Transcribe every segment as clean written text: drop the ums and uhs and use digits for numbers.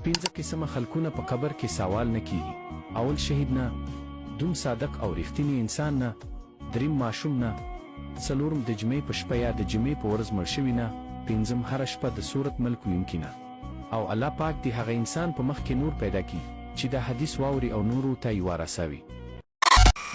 پنځه قسمه خلکونه په قبر کې سوال نه کیږي. اول شهید نه، دوم صادق او رښتینی انسان نه، دریم ماشوم نه، څلورم د جمعې په شپه یا د جمعې په ورځ مړ شوي نه، پنځم هره شپه د صورت ملک ویونکي نه. او الله پاک دې هغه انسان په مخ کې نور پیدا کړي چې دا حدیث واوري او نورو ته یې وارسوي.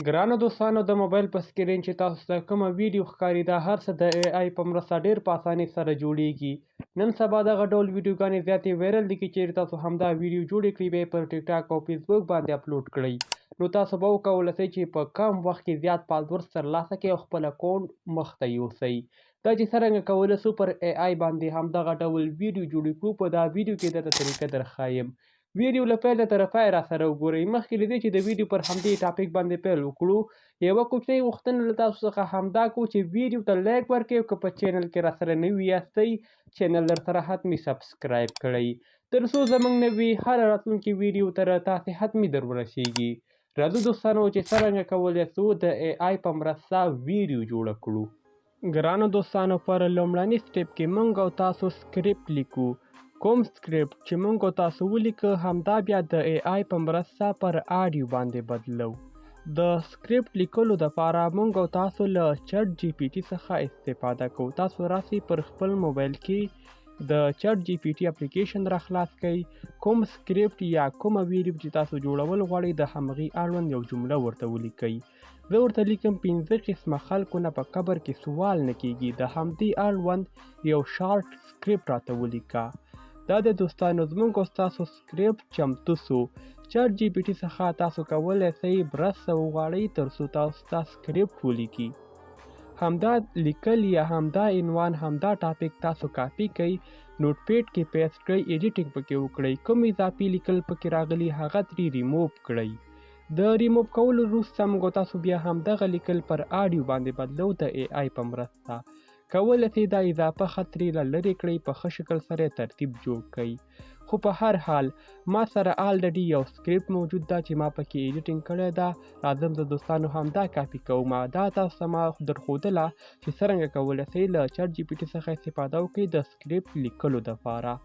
ګرانو دوستانو، د موبایل په سکرین چې تاسو ته کومه ویډیو ښکاري دا هر څه د اے آی په مرسته ډېر په اسانۍ سره جوړیږي. نن سبا دغه ډول ویډیوګانې زیاتې وایرل دي، چیرې تاسو همدا ویډیو جوړې کړئ بیا یې پر ټیک ټاک او فیسبوک باندې اپلوډ کړئ، نو تاسو به وکولی شئ چې په کم وخت کې زیات فالوورز ترلاسه کړئ او خپل اکاونټ مخته یوسئ. دا چې څرنګه کولی شو پر اے آی باندې همدغه ډول ویډیو جوړې کړو، په دا ویډیو کې درته طریقه درښایم. ویډیو له پیله تر پایه راسره وګورئ. مخکې له دې چې د ویډیو پر همدې ټاپک باندې پیل وکړو، یوه کوچنۍ غوښتنه له تاسو څخه همدا کوو چې ویډیو ته لایک ورکړئ او که په چینل کې راسره نوي یاستئ چینل درسره حتمي سبسکرایب کړئ تر څو زموږ نوي هره راتلونکې ویډیو تر تاسې حتمي در ورسیږي. راځو دوستانو چې څرنګه کولی شو د اے آی په مرسته ویډیو جوړه کړو. ګرانو دوستانو، پر لومړني سټیپ کې موږ او تاسو سکریپټ لیکو. کوم سکریپټ چې موږ او تاسو ولیکه همدا بیا د اے آی په مرسته پر آډیو باندې بدلو. د سکریپټ لیکلو دپاره موږ او تاسو له چټ جی پی ټي څخه استفاده کوو. تاسو راسئ پر خپل موبایل کې د چټ جی پی ټي اپلیکیشن را خلاص کړئ. کوم سکریپټ یا کومه ویډیو چې تاسو جوړول غواړئ د همغې اړوند یو جمله ورته ولیکئ. زه ورته لیکم 15 قسمه خلکو نه په قبر کې سوال نه کیږي، د همدې اړوند یو شارټ سکریپټ راته ولیکه. دا د دوستانو زموږ او ستاسو سکریپټ چمتو سو. چټ جی پی ټي څخه تاسو کولی شئ مرسته وغواړئ تر څو تاسو ته سکریپټ ولیکي. همدا لیکل یا همدا عنوان همدا ټاپک تاسو کاپي کړئ، نوټ پیډ کې پیسټ کړئ، ایډیټینګ پکې وکړئ، کوم اضافي لیکل پکې راغلي هغه ترې ریموو کړئ. د ریموو کولو وروسته موږ تاسو بیا همدغه لیکل پر آډیو باندې بدلو د اے آی په مرسته. کولی شئ دا اضافه خط ترې لرې کړئ، په ښه شکل سره یې ترتیب جوړ کړئ. خو په هر حال ما سره آلریډي یو سکریپټ موجود ده چې ما پکې ایډیټینګ کړی ده. راځم د دوستانو همدا کاپي کوم. دا تاسو ته ما درښودله چې څرنګه کولی شئ له چټ جی پي ټي څخه استفاده وکړئ د سکریپټ لیکلو دپاره.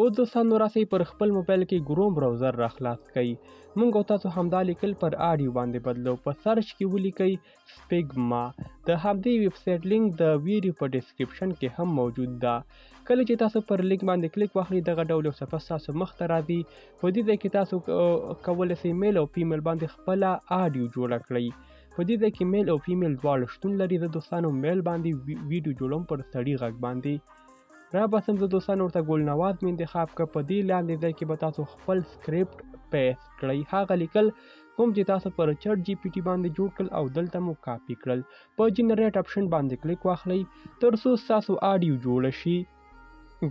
اوس دوستانو راسئ پر خپل موبایل کې کروم براوزر را خلاص کړئ. موږ او تاسو همدا لیکل پر آډیو باندې بدلو. په سرچ کې ولیکئ سپیګما. د همدې ویبسایټ لینک د ویډیو په ډسکرپشن کې هم موجود ده. کله چې تاسو پر لینک باندې کلیک واخلئ دغه ډول یو صفحه ستاسو مخ ته راځي. په دې ځای کې تاسو کولی شئ میل او فیمیل باندې خپله آډیو جوړه کړئ. په دې ځای کې میل او فیمیل دواړه شتون لري. زه دوستانو میل باندې ویډیو جوړوم پر سړي غږ باندې. را بسم زه دوستانو ورته ګلنواز مې انتخاب کړه. په دې لاندې ځای کې به تاسو خپل سکریپټ پیسټ کړئ، هغه لیکل کوم چې تاسو پر چټ جی پی ټي باندې جوړ کړل او دلته مو کاپي کړل. په جنریټ اپشن باندې کلیک واخلئ تر څو ستاسو آډیو جوړه شي.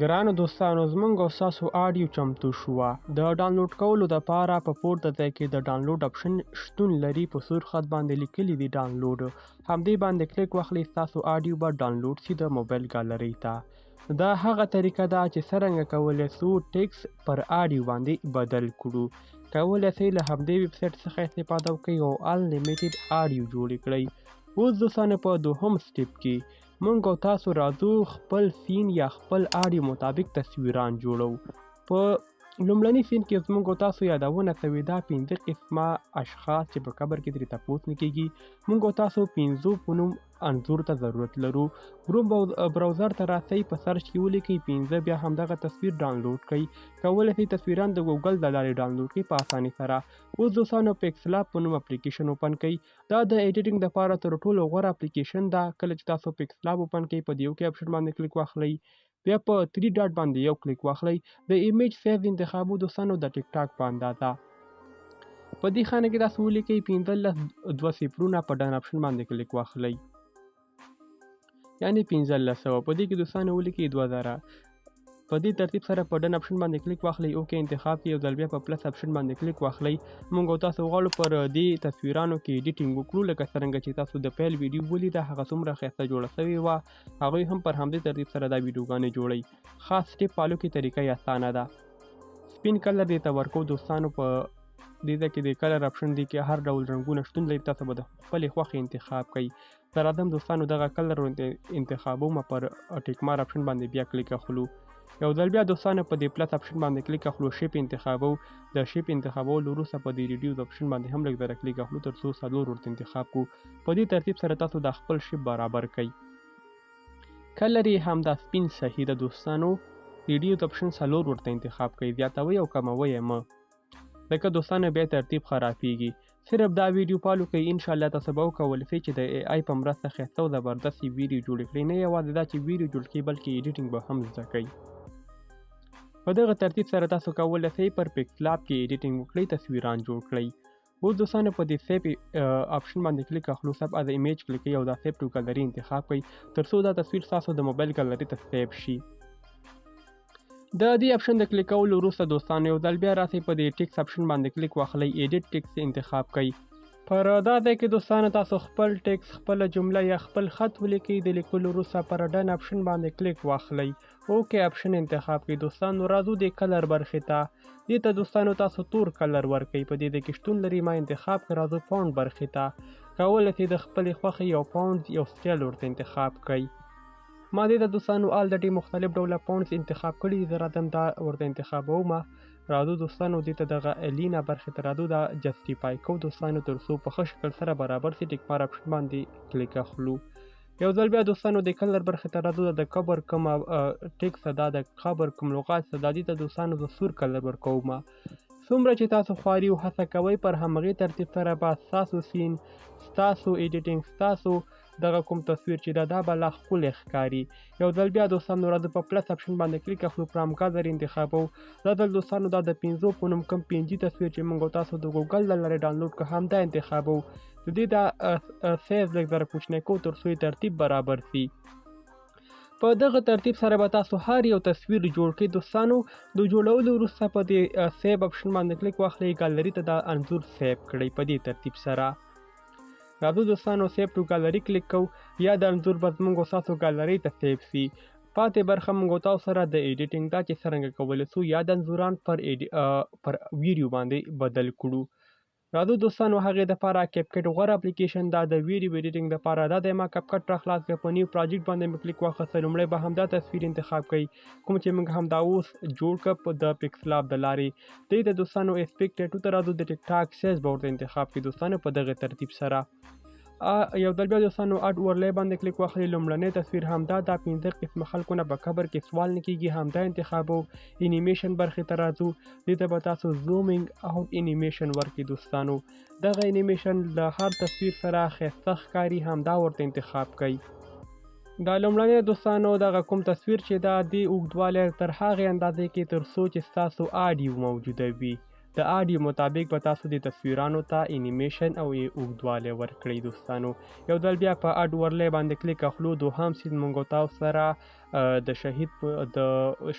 ګرانو دوستانو، زموږ او ستاسو آډیو چمتو شوه. د ډاونلوډ کولو دپاره په پورته ځای کې د ډاونلوډ اپشن شتون لري. په سور خط باندې لیکلي دي ډاونلوډ، همدې باندې کلیک واخلئ. ستاسو آډیو به ډاونلوډ شي د موبایل ګالرۍ ته. دا هغه طریقه ده چې څرنګه کولی شو ټیکس پر آډیو باندې بدل کړو. کولی شئ له همدې ویبسایټ څخه استفاده وکړئ او انلیمیټډ آډیو جوړې کړئ. اوس دوستانو په دوهم سټیپ کې موږ او تاسو راځو خپل سین یا خپل آډیو مطابق تصویران جوړو. په لومړني سین کې زموږ او تاسو یادونه شوې ده 15 قسمه اشخاص چې په قبر کې ترې تپوس نه کیږي. موږ او تاسو 15 په نوم انځور ته ضرورت لرو. کروم براوزر ته راسئ، په سرچ کې ولیکئ 15، بیا همدغه تصویر ډاونلوډ کړئ. کولی شئ تصویران د ګوګل د لارې ډاونلوډ کړئ په اسانۍ سره. اوس دوستانو پیکسلا په نوم اپلیکیشن اوپن کړئ. دا د ایډیټینګ دپاره تر ټولو غوره اپلیکیشن ده. کله چې تاسو پیکسلا اوپن کړئ په دې یو کې اپشن باندې کلیک واخلئ، بیا په 3 ډاټ باندې یو کلیک واخلئ. د ایمیج سایز انتخابو دوستانو د ټیک ټاک په اندازه. په دې خانه کې تاسو ولیکئ 15 2 صفرونه، په ډن اپشن باندې کلیک واخلئ، یعنې 1500. په دې کې دوستانو ولیکئ 2000. په دې ترتیب سره په ډن اپشن باندې کلیک واخلئ، اوکې انتخاب کړئ، یو ځل بیا په پلس اپشن باندې کلیک واخلئ. موږ او تاسو غواړو پر دې تصویرانو کې ایډیټینګ وکړو، لکه څرنګه چې تاسو د پیل ویډیو ولیده هغه څومره ښایسته جوړه شوې وه، هغوی هم پر همدې ترتیب سره دا ویډیوګانې جوړئ. خاص سټیپ فالو کړئ، طریقه یې اسانه ده. سپین کلر دې ته ورکو دوستانو. په دې ځای کې د کلر اپشن دی کې هر ډول رنګونه شتون لري، تاسو به د خپلې خوښې انتخاب کړئ. زه راځم دوستانو دغه کلر انتخابوم، پر ټیک مار اپشن باندې بیا کلیک اخلو. یو ځل بیا دوستانو په دې پلس اپشن باندې کلیک اخلو، شیپ انتخابو. د شیپ انتخابولو وروسته په دې ریډیوز اپشن باندې هم لږ ذره کلیک اخلو تر څو 4 ورته انتخاب کړو. په دې ترتیب سره تاسو د خپل شیپ برابر کړئ. کلر یې همدا سپین صحیح ده دوستانو. ریډیوز اپشن 4 ورته انتخاب کړئ، زیاتوئ او کموئ یې مه، ځکه دوستانو بیا ترتیب خرابېږي. صرف دا ویډیو فالو کوئ، انشاءالله تاسو به وکولی شئ چې د اے آی په مرسته ښایسته او زبردست ویډیو جوړې کړئ. نه یوازې دا چې ویډیو جوړ کړئ بلکې ایډیټینګ به هم زده کړئ. په دغه ترتیب سره تاسو کولی شئ پر پکسلاب کې ایډیټینګ وکړئ، تصویران جوړ کړئ. اوس دوستانو په دې سیف اپشن باندې کلیک اخلو، سیف از ایمیج کلیک کړئ او دا سیف ټو ګالري انتخاب کړئ تر څو دا تصویر ستاسو د موبایل ګالري ته سیف شي. د دې اپشن د کلیک کولو وروسته دوستانو یو ځل بیا راسئ په دې ټیکس اپشن باندې کلیک واخلئ، ایډیټ ټیکس انتخاب کړئ. پر دا ځای کې دوستانو تاسو خپل ټیکس، خپله جمله یا خپل خط ولیکئ. د لیکلو وروسته پر ډن اپشن باندې کلیک واخلئ، اوکې اپشن انتخاب کړئ. دوستانو راځو د کلر برخې ته. دې ته دوستانو تاسو تور کلر ورکئ، په دې کې شتون لري ما انتخاب کړ. راځو فونټ برخې ته، کولی شئ د خپلې خوښې یو فونټ یو سټایل ورته انتخاب کړئ. ما دې ته دوستانو الریډي مختلف ډوله فونټس انتخاب کړي دي، زه راځم دا ورته انتخابوم. راځو دوستانو دې ته دغه لینا برخې ته راځو، دا جسټیفای کوو دوستانو تر څو په ښه شکل سره برابر سي. ټیک مار اپشن باندې کلیک اخلو. یو ځل بیا دوستانو د کلر برخې ته راځو، د کبر کوم ټیکس دا د خبر کوم لغات دا دې ته دوستانو د سور کلر ورکوم. څومره چې تاسو خواري او هڅه کوئ پر همغې ترتیب سره به ستاسو سین، ستاسو ایډیټینګ، ستاسو دغه کوم تصویر چې دا به لا ښکلی ښکاري. یو ځل بیا دوستانو راځو په پلس اپشن باندې کلیک اخلو، فرام ګالري انتخابو. دا ځل دوستانو دا د 5 په نوم کوم PNG تصویر چې موږ تاسو د ګوګل له لارې ډاونلوډ کړو همدا انتخابو. د دې دا سیز لږ ذره کوچنی کوو تر څو یې ترتیب برابر سي. په دغه ترتیب سره به تاسو هر یو تصویر جوړ کړئ. دوستانو د جوړولو وروسته په دې سیو اپشن باندې کلیک واخلئ، ګالري ته دا انځور سیو کړئ. په دې ترتیب سره راځو دوستانو سیو ټو ګالري کلیک کوو، یا د انځور به زموږ ستاسو ګالري ته سیو سي. پاتې برخه موږ تاسو سره د ایډیټینګ دا چې څرنګه کولی شو یا د انځوران پر ویډیو باندې بدل کړو. راځو دوستانو هغې دپاره کیپکټ غوره اپلیکیشن دا د ویډیو ایډیټینګ دپاره دا دی. ما کپکټ راخلاص کړ، په نیو پروجیکټ باندې مې کلیک واخیسته. لومړی به همدا تصویر انتخاب کړئ کوم چې موږ همدا اوس جوړ کړ په د پکسلاب د لارې. دې ته دوستانو اسپیکټ ټیټو ته راځو، د ټیک ټاک سیز به ورته انتخاب کړئ دوستانو په دغه ترتیب سره. یو ځل بیا دوستانو اډ ورلی باندې کلیک واخلئ. لومړنی تصویر همدا دا 15 قسمه خلکو نه په قبر کې سوال نه کېږي همدا انتخابو. انیمیشن برخې ته راځو، دې ته به تاسو زومینګ اوټ انیمیشن ورکړئ دوستانو. دغه انیمیشن له هر تصویر سره ښایسته ښکاري همدا ورته انتخاب کړئ. دا لومړنی دوستانو دغه کوم تصویر چې دا د اوږدوالی تر هغې اندازې کې تر څو چې ستاسو آډیو موجوده وي. د آډیو مطابق به تاسو د تصویرانو ته انیمیشن او اوږدوالی ورکړئ دوستانو. یو ځل بیا په اډ ورلی باندې کلیک اخلو. دوهم سیز موږ تاسو سره د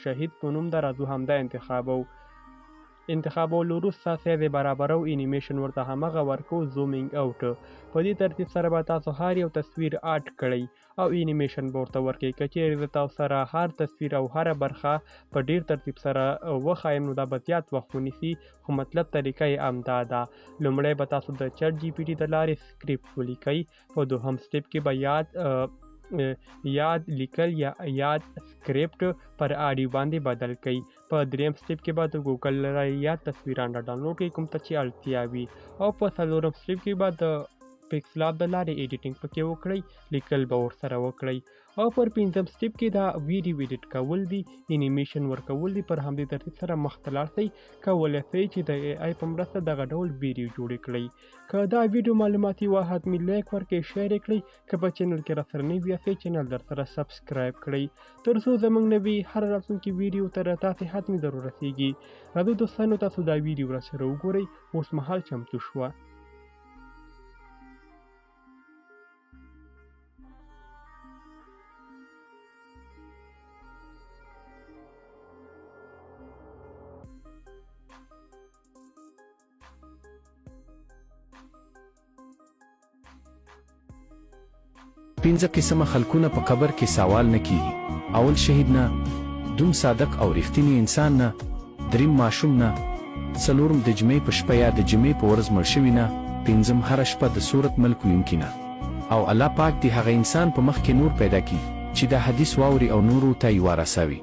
شهید په نوم ده، راځو همدا انتخابولو وروسته سیز یې برابرو، انیمیشن ورته همغه ورکو، زومینګ اوټ. په دې ترتیب سره به تاسو هر یو تصویر اډ کړئ او انیمیشن به ورته ورکړئ. که چیرې زه تاسو سره هر تصویر او هره برخه په ډیر ترتیب سره وښایم نو دا به زیات وخت ونیسي، خو مطلب طریقه یې همدا ده. لومړی به تاسو د ChatGPT د لارې سکریپټ ولیکئ. په دوهم سټیپ کې به یاد لیکل یا یاد سکریپټ پر آډیو باندې بدل کړئ. په دریم سټیپ کې به د ګوګل له لارې یاد تصویران را ډاونلوډ کړئ کوم ته چې اړتیا وي. او په څلورم سټیپ کې به د پکسلاب د لارې ایډیټینګ پکې وکړئ، لیکل به ورسره وکړئ. او پر پنځم سټیپ کې دا ویډیو ایډیټ کول دي، انیمیشن ورکول دي. پر همدې ترتیب سره مخته لاړ شئ، کولی شئ چې د اے آی په مرسته دغه ډول ویډیو جوړې کړئ. که دا ویډیو معلوماتي وه حتمي لایک ورکړئ، شیر یې کړئ. که په چینل کې راسره نوي یاستئ چینل درسره سبسکرایب کړئ تر څو زموږ نوي هر راتلونکي ویډیو تر تاسې حتمي ضرور رسیږي. راځو دوستانو تاسو دا ویډیو راسره وګورئ. اوس مهال چمتو شوه. پنځه قسمه خلکونه په قبر کې سوال نه کیږي. اول شهید نه، دوم صادق او رښتینی انسان نه، دریم ماشوم نه، څلورم د جمعې په شپه یا د جمعې په ورځ مړ شوي نه، پنځم هره شپه د صورت ملک ویونکي نه. او الله پاک دې هغه انسان په مخ کې نور پیدا کړي چې دا حدیث واوري او نورو ته یې وارسوي.